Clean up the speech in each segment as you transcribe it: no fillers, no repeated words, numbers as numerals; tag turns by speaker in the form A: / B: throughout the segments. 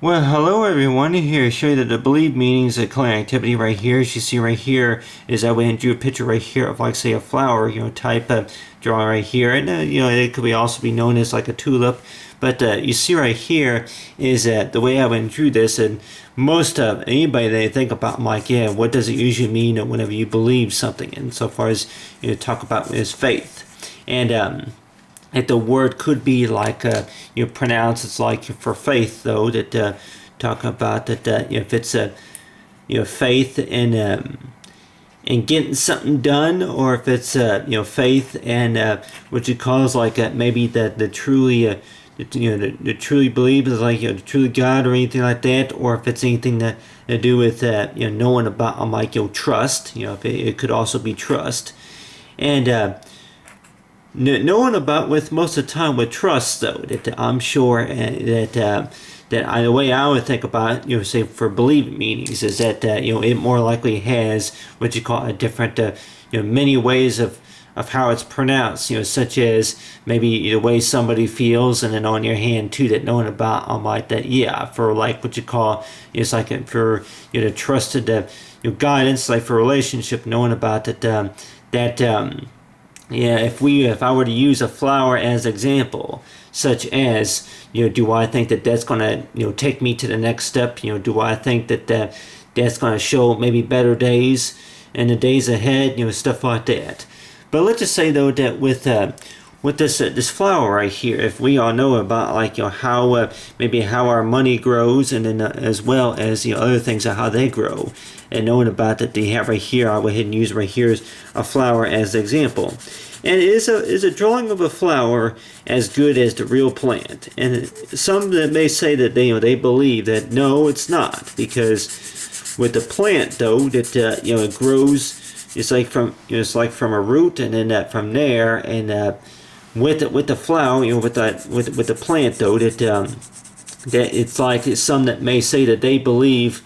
A: Well, hello everyone. Here to show you that the believe meanings of color activity right here. As you see right here is I went and drew a picture right here of like say a flower, type of drawing right here, and it could also be known as like a tulip. But you see right here is that the way I went and drew this, and most of anybody they think about, I'm like, yeah, what does it usually mean whenever you believe something? And so far as talk about is faith, and if the word could be like pronounced, it's like for faith though that talk about that if it's a faith in getting something done, or if it's faith and what you call is like maybe the truly the truly believe is like the truly God or anything like that, or if it's anything to do with knowing about like trust, if it could also be trust, and knowing about with most of the time with trust though that I'm sure the way I would think about say for believing meanings is that it more likely has what you call a different many ways of how it's pronounced, such as maybe the way somebody feels, and then on your hand too, that knowing about I'm like that, yeah, for like what you call it's like for the trusted guidance, like for relationship, knowing about that yeah, if I were to use a flower as example, such as do I think that that's gonna take me to the next step? Do I think that that's gonna show maybe better days in the days ahead? Stuff like that. But let's just say though that with this flower right here, if we all know about like how maybe how our money grows, and then as well as other things of how they grow, and knowing about that they have right here, I'll go ahead and use right here as a flower as an example. And is a drawing of a flower as good as the real plant? And some that may say that they believe that no, it's not, because with the plant though that it grows, it's like from a root, and then from there, and with the flower, with the plant though that it's like some that may say that they believe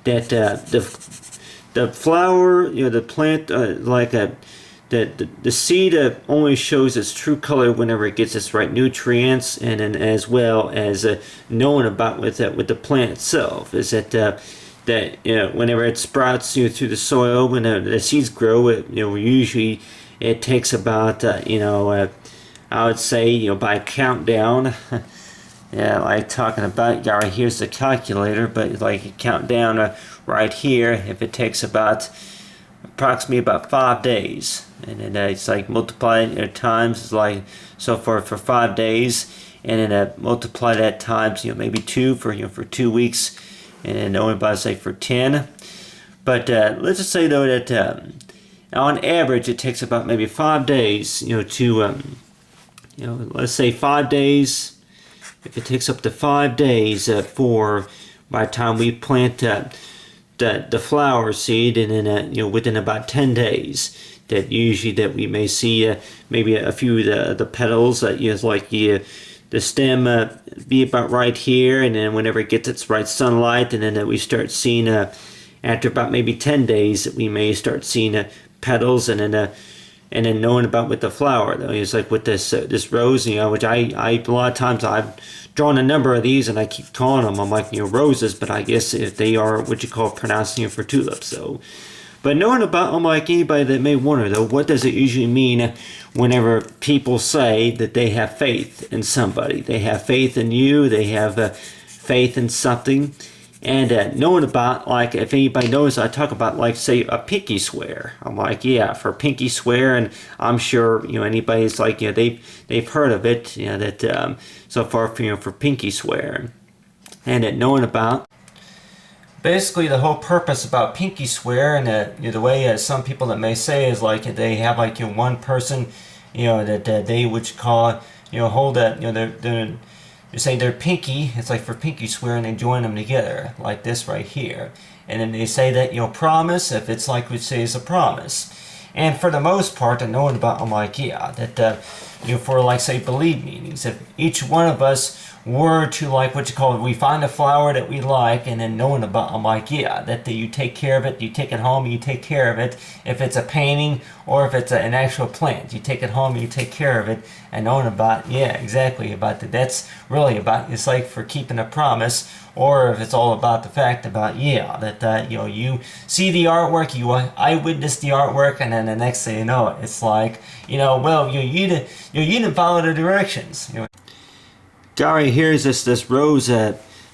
A: that the flower, the plant, the seed only shows its true color whenever it gets its right nutrients, and then as well as knowing about with the plant itself is that whenever it sprouts through the soil, when the seeds grow, usually it takes about I would say by countdown. Yeah, like talking about, right here's the calculator, but like you count down right here, if it takes about approximately about 5 days, and then it's like multiplied times, it's like so for 5 days, and then multiply that times maybe 2 for 2 weeks, and then only about say for 10. But let's just say though that on average it takes about maybe 5 days to let's say 5 days. If it takes up to 5 days for by the time we plant the flower seed, and then within about 10 days, that usually that we may see maybe a few of the petals like the stem be about right here, and then whenever it gets its right sunlight, and then we start seeing after about maybe 10 days that we may start seeing petals, and then knowing about with the flower though, it's like with this rose, which I a lot of times I've drawn a number of these, and I keep calling them, I'm like roses, but I guess if they are what you call pronouncing for tulips. So, but knowing about them, like anybody that may wonder though, what does it usually mean whenever people say that they have faith in somebody? They have faith in you. They have faith in something. And knowing about, like, if anybody knows, I talk about, like, say, a pinky swear. I'm like, yeah, for pinky swear, and I'm sure, anybody's like, they've heard of it, that so far, for pinky swear. And knowing about, basically, the whole purpose about pinky swear, and the way some people that may say is, like, they have, like, one person, that they would call, hold that, they're you say their pinky, it's like for pinky swear, and they join them together, like this right here. And then they say that, promise, if it's like we say is a promise. And for the most part, and knowing about, I'm like, yeah, that, for like say believe meanings, if each one of us were to, like, what you call it, we find a flower that we like, and then knowing about, I'm like, yeah, that you take care of it, you take it home, you take care of it. If it's a painting or if it's an actual plant, you take it home, you take care of it, and knowing about, yeah, exactly, about that. That's really about, it's like for keeping a promise, or if it's all about the fact about, yeah, that, you know, you see the artwork, you eyewitness the artwork, and then the next thing you know, it's like, you know, well, you didn't follow the directions, you know. Right here is this rose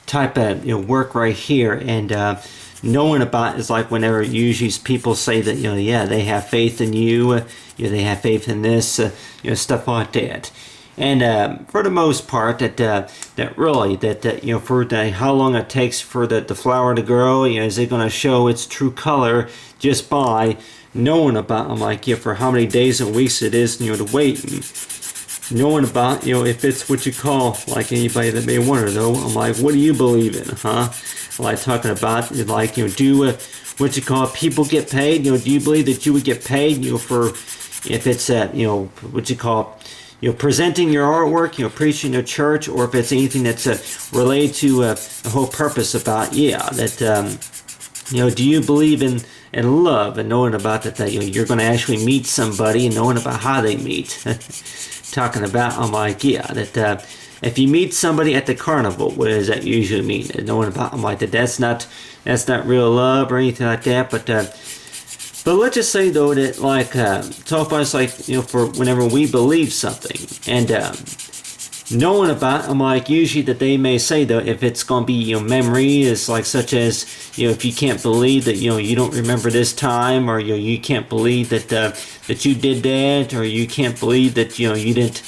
A: type of, you know, work right here, and knowing about is like whenever usually people say that, you know, yeah, they have faith in you, you know, they have faith in this, you know, stuff like that. And for the most part, that really you know, for how long it takes for the flower to grow, you know, is it going to show its true color just by knowing about them, like, yeah, for how many days and weeks it is, you know, to wait. And knowing about, you know, if it's what you call, like, anybody that may wonder though, I'm like, what do you believe in, huh? Like, talking about, like, you know, do what you call people get paid, you know, do you believe that you would get paid, you know, for if it's you know, what you call, you know, presenting your artwork, you know, preaching to church, or if it's anything that's related to the whole purpose about, yeah, that you know, do you believe in love, and knowing about that you know, you're going to actually meet somebody, and knowing about how they meet. Talking about, I'm like, yeah, that if you meet somebody at the carnival, what does that usually mean? And knowing about, I'm like, that's not real love or anything like that. But let's just say though that, like, talk about us, like, you know, for whenever we believe something, and knowing about, I'm like, usually that they may say though, if it's gonna be, you know, memory is like, such as, you know, if you can't believe that, you know, you don't remember this time, or you know, you can't believe that that you did that, or you can't believe that, you know, you didn't,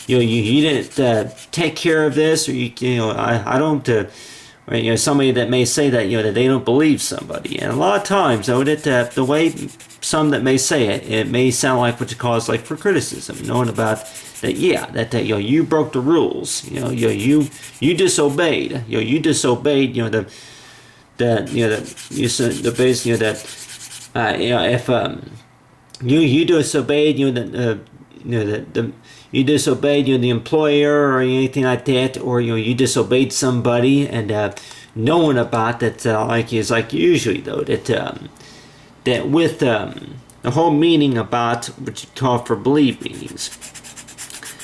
A: you know, you didn't take care of this, or you know, I don't. Or, you know, somebody that may say that, you know, that they don't believe somebody, and a lot of times though, that the way some that may say it, it may sound like what you call is like for criticism, knowing about that, yeah, that you know, you broke the rules, you know, you disobeyed, you know, you disobeyed, you know, the base, you know, that you know, if you disobeyed, you know, you disobeyed, you know, the employer or anything like that, or you know, you disobeyed somebody, and knowing about that, like, is like usually though that with the whole meaning about what you call for believe meanings.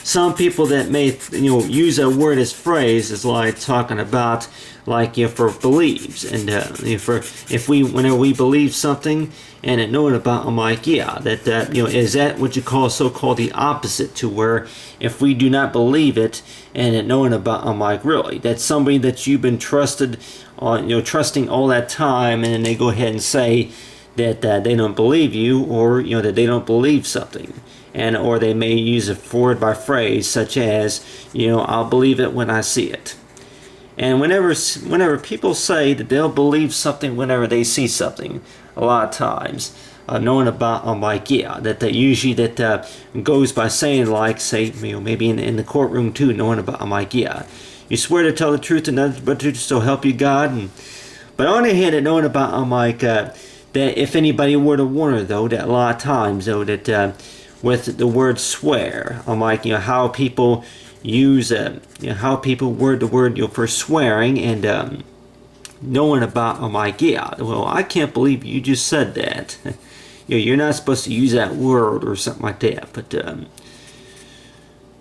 A: Some people that may, you know, use a word as phrase is like talking about, like, you know, for believes, and you know, for if we, whenever we believe something, and it knowing about, I'm like, yeah, that you know, is that what you call so-called the opposite to where if we do not believe it, and it knowing about, I'm like, really, that's somebody that you've been trusted on, you know, trusting all that time, and then they go ahead and say that they don't believe you, or you know, that they don't believe something. And or they may use a forward by phrase such as, you know, I'll believe it when I see it. And whenever people say that they'll believe something whenever they see something, a lot of times, knowing about, I'm like, yeah, that usually that goes by saying, like, say, you know, maybe in the courtroom too, knowing about, I'm like, yeah, you swear to tell the truth and nothing but the truth, so help you God. And but on the other hand, knowing about, I'm like, that if anybody were to wonder though, that a lot of times though, that with the word swear, I'm like, you know, how people use you know, how people word the word, you know, for swearing, and knowing about, I'm like, yeah, well, I can't believe you just said that. You know, you're not supposed to use that word or something like that. But the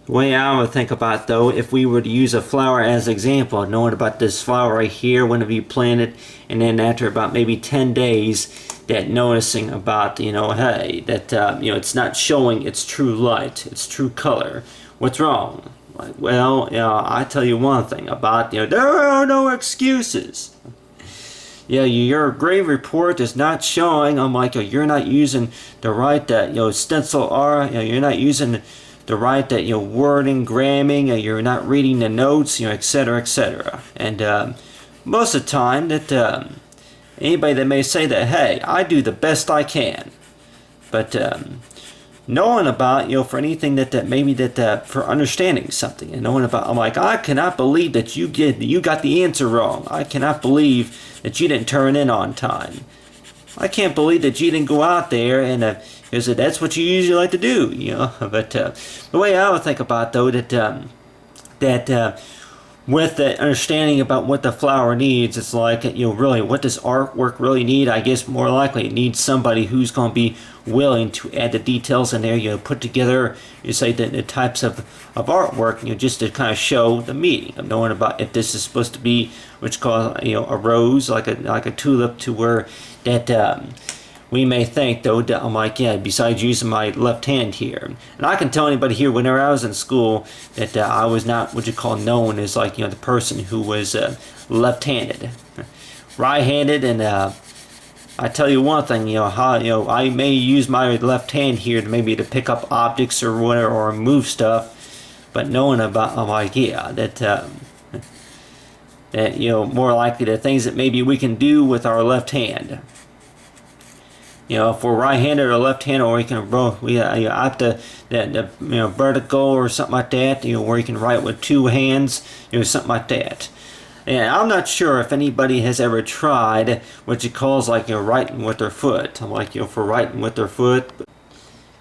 A: way I would think about though, if we were to use a flower as an example, knowing about this flower right here, whenever you plant it, and then after about maybe 10 days, that noticing about, you know, hey, that you know, it's not showing its true light, its true color. What's wrong? Like, well, you know, I tell you one thing about, you know, there are no excuses. Yeah, your grade report is not showing. I'm like, you're not using the right that, you know, stencil R. You know, you're not using the right that, you know, wording, gramming. You're not reading the notes, you know, etc., etc. And most of the time that anybody that may say that, hey, I do the best I can, but knowing about, you know, for anything that maybe that for understanding something, and knowing about, I'm like, I cannot believe that you got the answer wrong. I cannot believe that you didn't turn in on time. I can't believe that you didn't go out there and because that's what you usually like to do, you know. But the way I would think about though, that with the understanding about what the flower needs, it's like, really, what does artwork really need? I guess more likely it needs somebody who's going to be willing to add the details in there, put together, say, the types of artwork, just to kind of show the meaning of knowing about if this is supposed to be what's called, a rose, like a tulip, to where that, we may think, though, that I'm like, yeah, besides using my left hand here. And I can tell anybody here, whenever I was in school, that I was not what you call known as, like, the person who was left-handed. Right-handed, and I tell you one thing, how, I may use my left hand here to maybe to pick up objects or whatever, or move stuff, but knowing about, I'm like, yeah, that, more likely the things that maybe we can do with our left hand. If we're right-handed or left-handed, or we can both, we have to the vertical or something like that, where you can write with two hands, something like that. And I'm not sure if anybody has ever tried what you calls like writing with their foot. I'm like, for writing with their foot.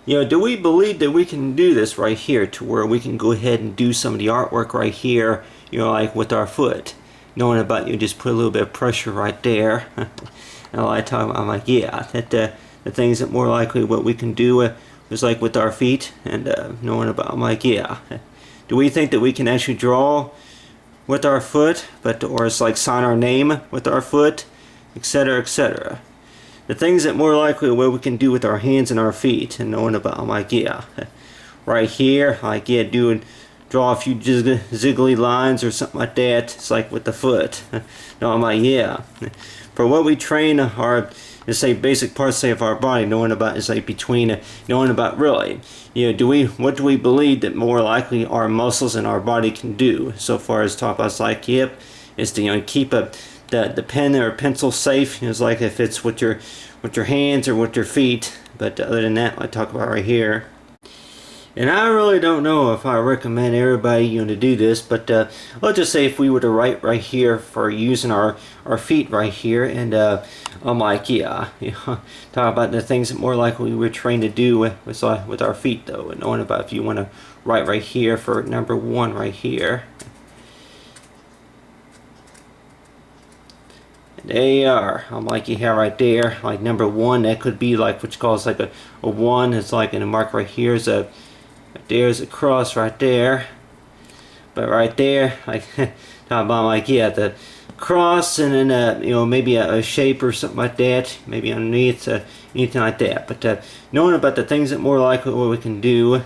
A: Do we believe that we can do this right here, to where we can go ahead and do some of the artwork right here, like with our foot, knowing about just put a little bit of pressure right there. And a lot of time I'm like, yeah, that the things that more likely what we can do is like with our feet, and knowing about, I'm like, yeah. Do we think that we can actually draw with our foot, or it's like sign our name with our foot, etc., etc.? The things that more likely what we can do with our hands and our feet, and knowing about, I'm like, yeah, right here, like, yeah, draw a few ziggly lines or something like that. It's like with the foot. No, I'm like, yeah. For what we train our, say, basic parts, say, of our body, knowing about is like between, knowing about really, what do we believe that more likely our muscles in our body can do? So far as talk about, it's like, yep, is to keep the pen or pencil safe. It's like if it's with your hands or with your feet. But other than that, I talk about right here. And I really don't know if I recommend everybody to do this, but let's just say if we were to write right here for using our feet right here, and I'm like, yeah, talk about the things that more likely we're trained to do with our feet, though, and knowing about if you want to write right here for number 1 right here. And there you are. I'm like, you have right there, like number 1, that could be like what you call like a 1. It's like in a mark right here is there's a cross right there, but right there, like, talking about, like, yeah, the cross, and then maybe a shape or something like that, maybe underneath, anything like that. But knowing about the things that more likely what we can do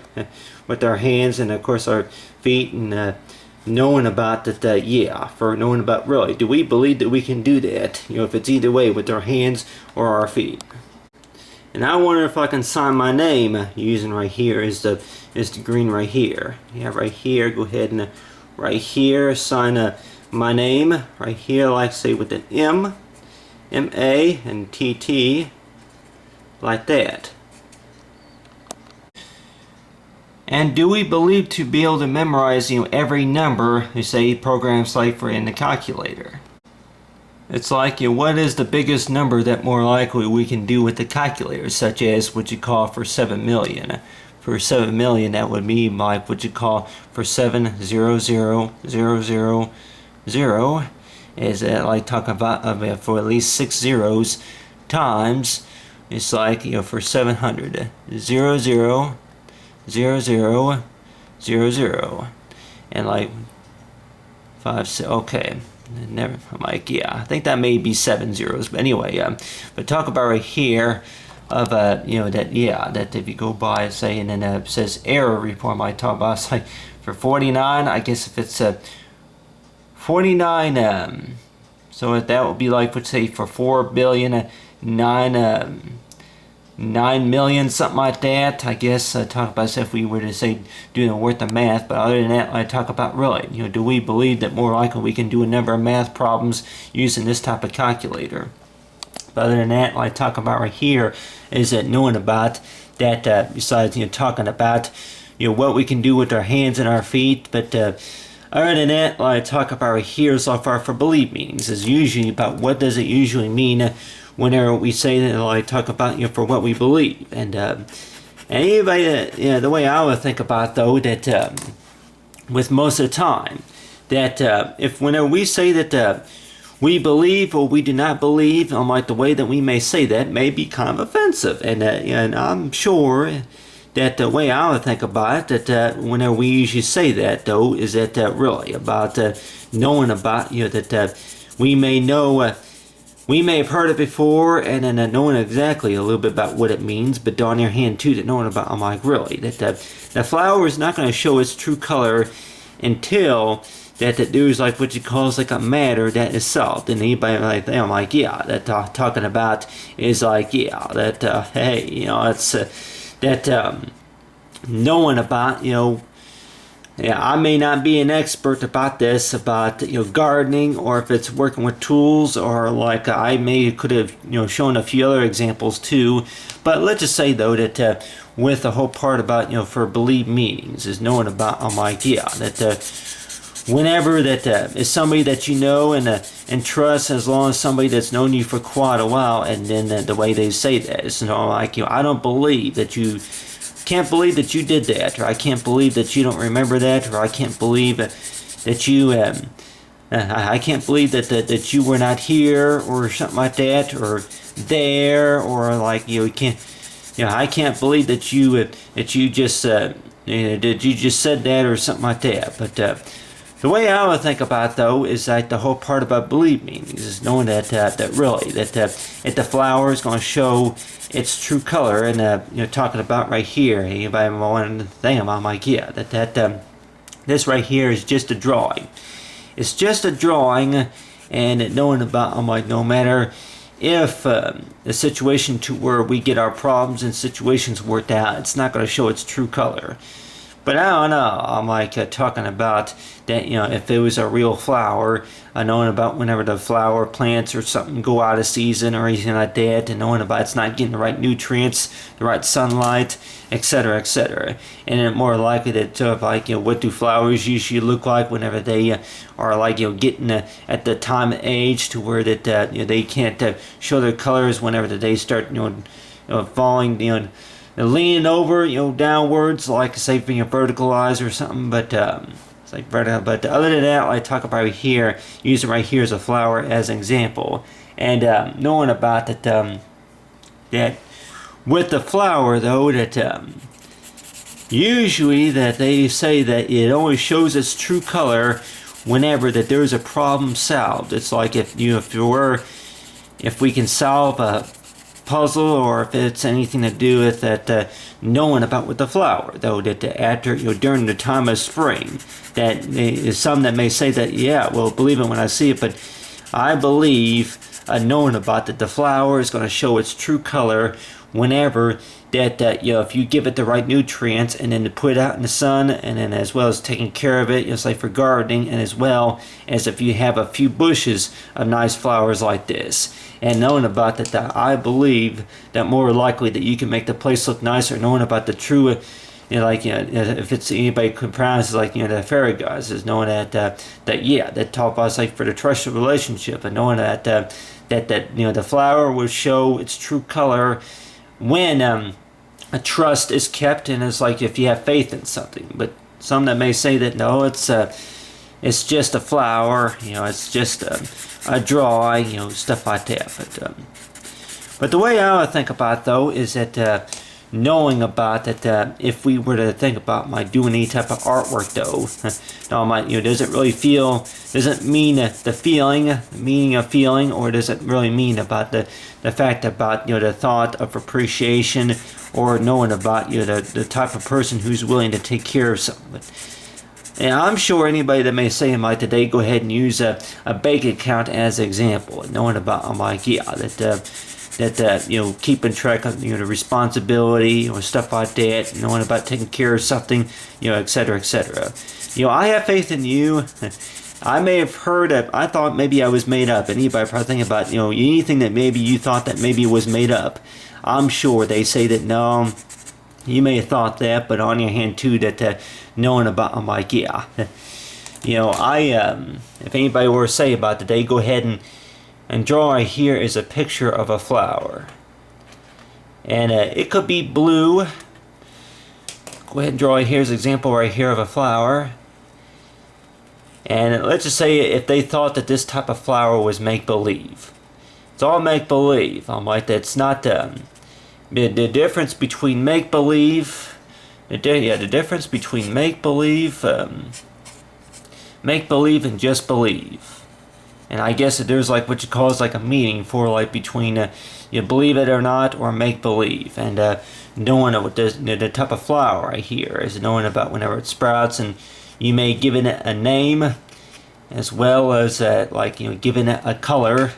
A: with our hands, and of course our feet, and knowing about that, yeah, for knowing about really, do we believe that we can do that? If it's either way, with our hands or our feet. And I wonder if I can sign my name using right here is the green right here. Yeah, right here, go ahead and right here sign my name right here, like say with an M, M-A, and T-T, like that. And do we believe to be able to memorize every number, say, programs like for in the calculator? It's like, what is the biggest number that more likely we can do with the calculator, such as what you call for 7 million. For 7 million, that would be like what you call for 700,000, is like talking about for at least 6 zeros times. It's like, for 700, 000000, and like 5, okay. Never, I'm like, yeah, I think that may be 7 zeros, but anyway, but talk about right here of that, yeah, that if you go by, say, and then it says error report, I talk about, it's like for 49, I guess if it's 49, so that would be like, let's say, for 4 billion, 9 million, something like that. I guess talk about if we were to say doing the worth of math, but other than that, I talk about really, do we believe that more likely we can do a number of math problems using this type of calculator? But other than that, I talk about right here is that knowing about that, besides talking about what we can do with our hands and our feet, but other than that, I talk about right here so far for believe meanings is usually about what does it usually mean whenever we say that, I talk about for what we believe, and anybody the way I would think about, though, that with most of the time, that if whenever we say that we believe or we do not believe, like the way that we may say that may be kind of offensive, and I'm sure that the way I would think about it, that whenever we usually say that, though, is that really about knowing about, that we may know, we may have heard it before, and then knowing exactly a little bit about what it means, but on your hand too, that knowing about, I'm like, really, that the flower is not going to show its true color until that there's like what you call like a matter that is solved. And anybody like that, I'm like, yeah, that talking about is like, yeah, that hey, it's that knowing about, yeah, I may not be an expert about this, about gardening, or if it's working with tools, or like I may could have shown a few other examples too. But let's just say though that with the whole part about for believe meanings is knowing about, I'm like, yeah, that whenever that is somebody that you know and trust, as long as somebody that's known you for quite a while, and then the way they say that is like, I don't believe that you can't believe that you did that, or I can't believe that you don't remember that, or I can't believe that you I can't believe that you were not here, or something like that, or there, or like you can't, I can't believe that you just that you just said that, or something like that. But the way I would think about it, though, is like the whole part about believe meanings is knowing that really that if the flower is going to show its true color, and talking about right here, anybody want to think about, I'm like, yeah, that this right here is just a drawing. It's just a drawing, and knowing about, I'm like, no matter if the situation to where we get our problems and situations worked out, it's not going to show its true color. But I don't know, I'm like talking about that, if it was a real flower, knowing about whenever the flower plants or something go out of season or anything like that, and knowing about it's not getting the right nutrients, the right sunlight, etc., etc. And then more likely that like, what do flowers usually look like whenever they are like, getting at the time of age to where that they can't show their colors whenever they start, falling, leaning over, downwards, like say being verticalized or something. But it's like vertical. But other than that, I talk about right here, using right here as a flower as an example, and knowing about that that with the flower though, that usually that they say that it only shows its true color whenever that there's a problem solved. It's like if we can solve a puzzle, or if it's anything to do with that knowing about with the flower though, that after during the time of spring, that is some that may say that, yeah, well, believe it when I see it, but I believe knowing about that the flower is going to show its true color whenever that if you give it the right nutrients, and then to put it out in the sun, and then as well as taking care of it, just like for gardening, and as well as if you have a few bushes of nice flowers like this, and knowing about that, I believe that more likely that you can make the place look nicer, knowing about the true, if it's anybody could pronounce like the fairy gods, is knowing that yeah, that talk about like for the trusted relationship, and knowing that the flower will show its true color when a trust is kept, and it's like if you have faith in something. But some that may say that no, it's just a flower, it's just a drawing, stuff like that. But the way I would think about it, though, is that knowing about that if we were to think about doing any type of artwork, though, does it really does it mean the meaning of feeling, or does it really mean about the fact about the thought of appreciation, or knowing about the type of person who's willing to take care of something. And I'm sure anybody that may say like today, go ahead and use a bank account as an example, and knowing about, I'm like, yeah, that keeping track of the responsibility or stuff like that, knowing about taking care of something, etc., etc. I have faith in you. I may have heard that I thought maybe I was made up. Anybody probably think about anything that maybe you thought that maybe was made up. I'm sure they say that no, you may have thought that, but on your hand too, that knowing about, I'm like, yeah, if anybody were to say about today, go ahead and draw right here is a picture of a flower, and it could be blue. Go ahead and draw right here's an example right here of a flower, And let's just say if they thought that this type of flower was make-believe. It's all make-believe. I'm like, that's not the difference between make-believe. The difference between make-believe, make-believe and just believe. And I guess that there's like what you call is like a meaning for like between you believe it or not, or make-believe. And knowing what the type of flower right here is knowing about whenever it sprouts, and you may give it a name, as well as like giving it a color,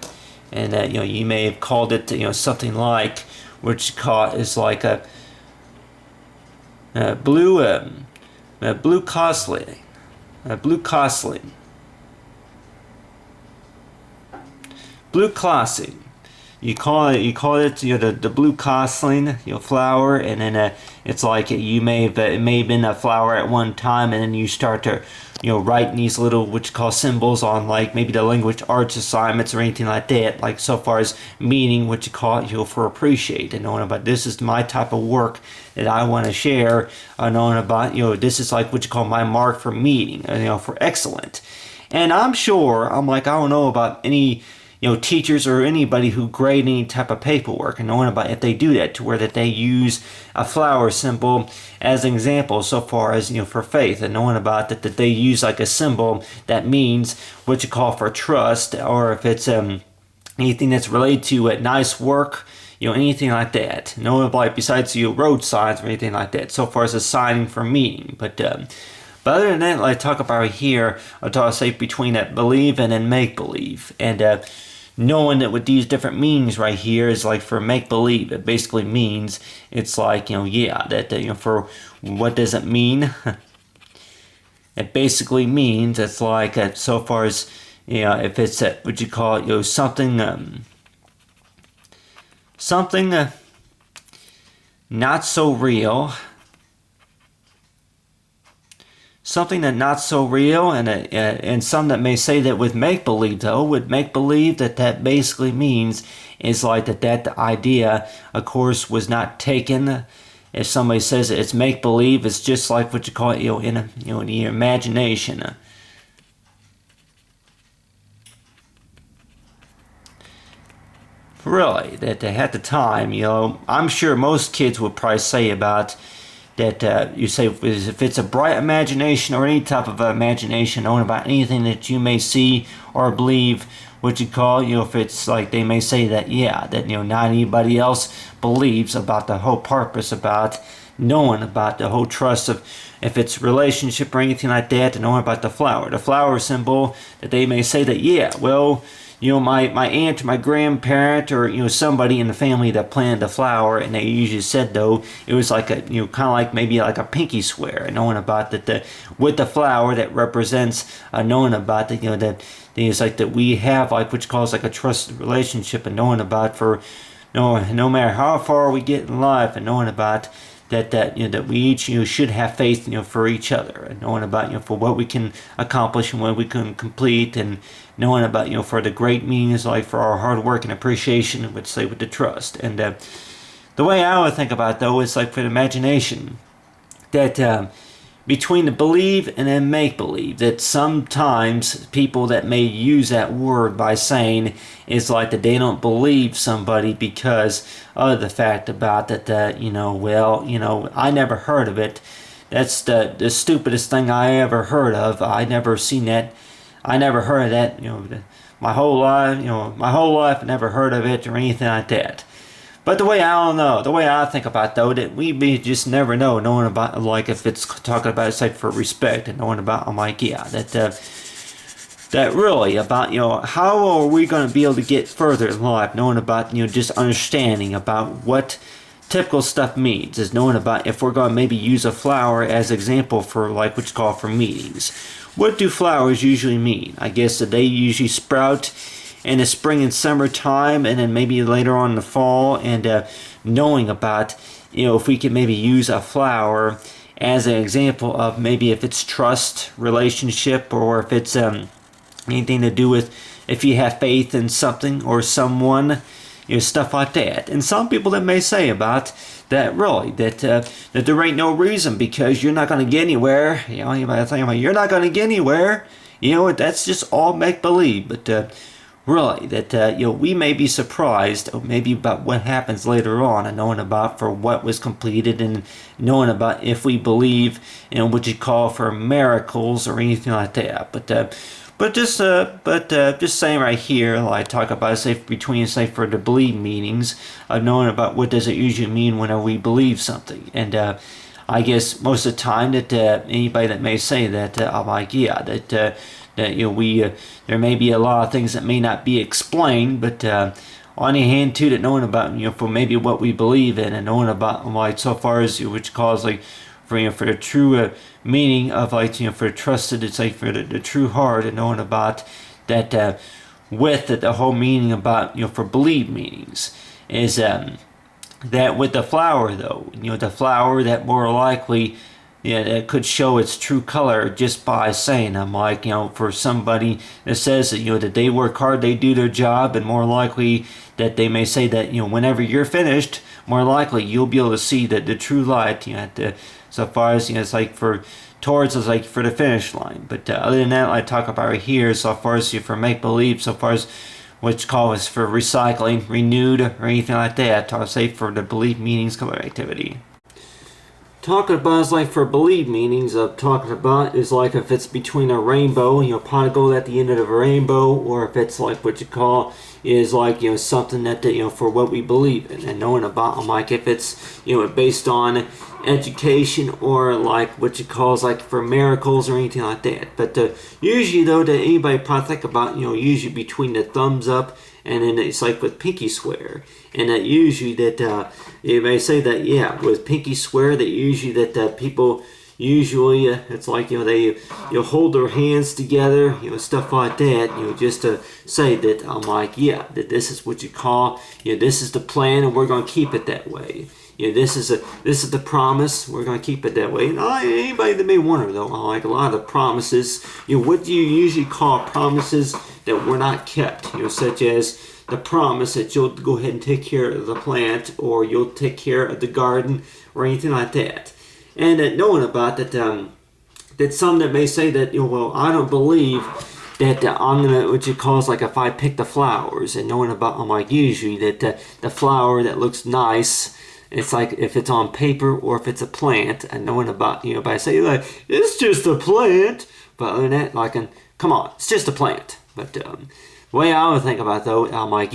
A: and you may have called it something like which is like a blue costling, blue costling. You call it the blue costling flower, and then it's like it may have been a flower at one time, and then you start to write these little what you call symbols on like maybe the language arts assignments or anything like that, like so far as meaning what you call it for appreciate, and knowing about this is my type of work that I want to share, knowing about this is like what you call my mark for meaning, for excellent. And I'm sure I don't know about any teachers or anybody who grade any type of paperwork, and knowing about if they do that to where that they use a flower symbol as an example so far as for faith, and knowing about that they use like a symbol that means what you call for trust, or if it's anything that's related to nice work, anything like that. Knowing like besides road signs or anything like that so far as a signing for meaning. But other than that, like talk about here, I'll say between that believe and then make believe, and knowing that with these different meanings right here is like for make believe, it basically means it's like that for what does it mean? It basically means it's like so far as if it's what you call it something something not so real. Something that not so real, and some that may say that with make-believe, though, with make-believe that basically means is like that idea, of course, was not taken. If somebody says it's make-believe, it's just like what you call it, in your imagination. Really, that at the time, I'm sure most kids would probably say about that you say if it's a bright imagination or any type of imagination, knowing about anything that you may see or believe, what you call, if it's like they may say that not anybody else believes about the whole purpose about knowing about the whole trust of if it's relationship or anything like that, and knowing about the flower symbol, that they may say that my aunt or my grandparent or somebody in the family that planted the flower, and they usually said though it was like a kind of like maybe like a pinky swear, and knowing about that with the flower that represents knowing about that things like that we have like which calls like a trusted relationship, and knowing about for no matter how far we get in life, and knowing about that we each should have faith for each other, and knowing about for what we can accomplish and what we can complete, and knowing about for the great meanings like for our hard work and appreciation, would say with the trust. And the way I would think about it, though, is like for the imagination, that between the believe and then make believe, that sometimes people that may use that word by saying it's like that they don't believe somebody because of the fact about that I never heard of it. That's the stupidest thing I ever heard of. I never seen that. I never heard of that. My whole life. I never heard of it or anything like that. But the way I think about though, that we just never knowing about like if it's talking about it's like for respect, and knowing about that really about how are we going to be able to get further in life, knowing about just understanding about what typical stuff means, is knowing about if we're going to maybe use a flower as example for like what's called for meanings. What do flowers usually mean? I guess that they usually sprout in the spring and summertime, and then maybe later on in the fall, and knowing about if we could maybe use a flower as an example of maybe if it's trust relationship, or if it's anything to do with if you have faith in something or someone, stuff like that. And some people that may say about that really that there ain't no reason, because you're not going to get anywhere. You might think you're not going to get anywhere you know what, that's just all make-believe, but really, that we may be surprised, or maybe about what happens later on, and knowing about for what was completed, and knowing about if we believe in what you call for miracles or anything like that. Just saying right here, like talk about say between say for the believe meanings of knowing about what does it usually mean whenever we believe something, and I guess most of the time that anybody that may say that I'm like that we there may be a lot of things that may not be explained, but on the hand too, that knowing about for maybe what we believe in, and knowing about like so far as which cause like for the true meaning of like for trusted, it's like for the true heart, and knowing about that with the whole meaning about for believe meanings is that with the flower though, the flower that more likely that could show its true color just by saying I'm like for somebody that says that that they work hard, they do their job, and more likely that they may say that whenever you're finished, more likely you'll be able to see that the true light so far as it's like for towards is like for the finish line. But other than that, I talk about right here so far as for make believe, so far as which call is for recycling, renewed, or anything like that. I'll say for the believe meanings color activity. Talking about is like for believe meanings of talking about is like if it's between a rainbow, pot of gold at the end of a rainbow, or if it's like what you call is like something that for what we believe in, and knowing about them, like if it's based on education, or like what you call is like for miracles or anything like that. But usually though that anybody probably think about usually between the thumbs up and then it's like with pinky swear, and that usually that you may say that with pinky swear that usually that people usually it's like they hold their hands together, stuff like that, just to say that I'm like that this is what you call this is the plan, and we're going to keep it that way. This is the promise. We're going to keep it that way. And anybody that may wonder though, like a lot of the promises, what do you usually call promises that were not kept? Such as the promise that you'll go ahead and take care of the plant, or you'll take care of the garden, or anything like that. And knowing about that, that some that may say that well, I don't believe that I'm gonna what you call is like if I pick the flowers, and knowing about I'm like usually that the flower that looks nice. It's like if it's on paper or if it's a plant, and knowing about by saying like it's just a plant, but other than that, like come on, it's just a plant. But the way I would think about it, though, I'm like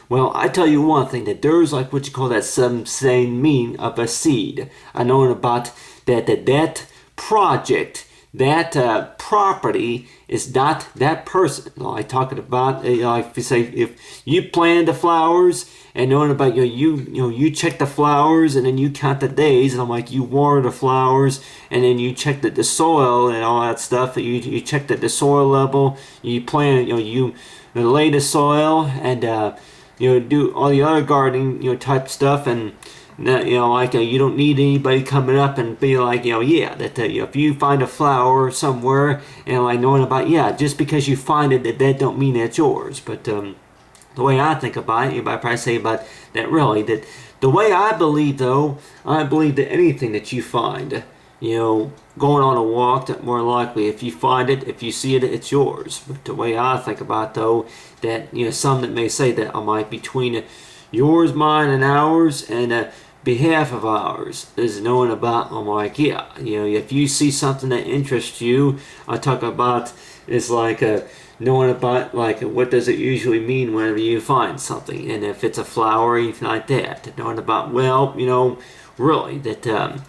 A: well, I tell you one thing, that there's like what you call that some saying mean of a seed. I know about that project. That property is not that person. I talking about like if you say if you plant the flowers, and knowing about you check the flowers, and then you count the days, and I'm like you water the flowers, and then you check the soil and all that stuff. You check the soil level. You plant you lay the soil, and do all the other gardening type stuff, and like you don't need anybody coming up and be like that if you find a flower somewhere, and like knowing about just because you find it that don't mean it's yours. But the way I think about it, you might probably say about that really that the way I believe though, I believe that anything that you find going on a walk, that more likely if you find it, if you see it, it's yours. But the way I think about it, though, that some that may say that I might between yours, mine, and ours, and behalf of ours is knowing about I'm like if you see something that interests you, I talk about it's like knowing about like what does it usually mean whenever you find something, and if it's a flower or anything like that, knowing about well really that